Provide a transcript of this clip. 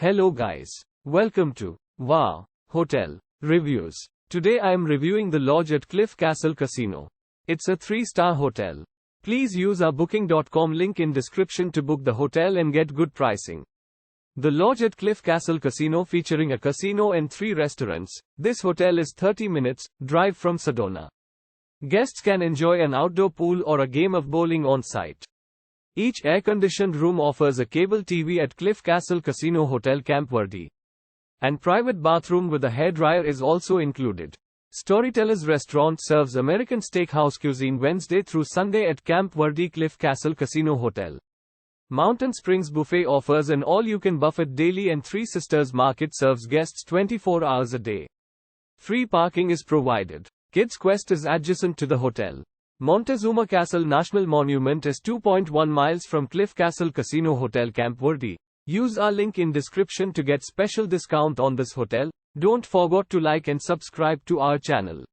Hello guys. Welcome to Wow Hotel Reviews. Today I am reviewing the lodge at Cliff Castle Casino. It's a 3-star hotel. Please use our booking.com link in description to book the hotel and get good pricing. The lodge at Cliff Castle Casino featuring a casino and 3 restaurants. This hotel is 30 minutes drive from Sedona. Guests can enjoy an outdoor pool or a game of bowling on site. Each air-conditioned room offers a cable TV at Cliff Castle Casino Hotel Camp Verde. And private bathroom with a hairdryer is also included. Storytellers restaurant serves American steakhouse cuisine Wednesday through Sunday at Camp Verde Cliff Castle Casino Hotel. Mountain Springs Buffet offers an all-you-can buffet daily and Three Sisters Market serves guests 24 hours a day. Free parking is provided. Kids Quest is adjacent to the hotel. Montezuma Castle National Monument is 2.1 miles from Cliff Castle Casino Hotel Camp Verde. Use our link in description to get special discount on this hotel. Don't forget to like and subscribe to our channel.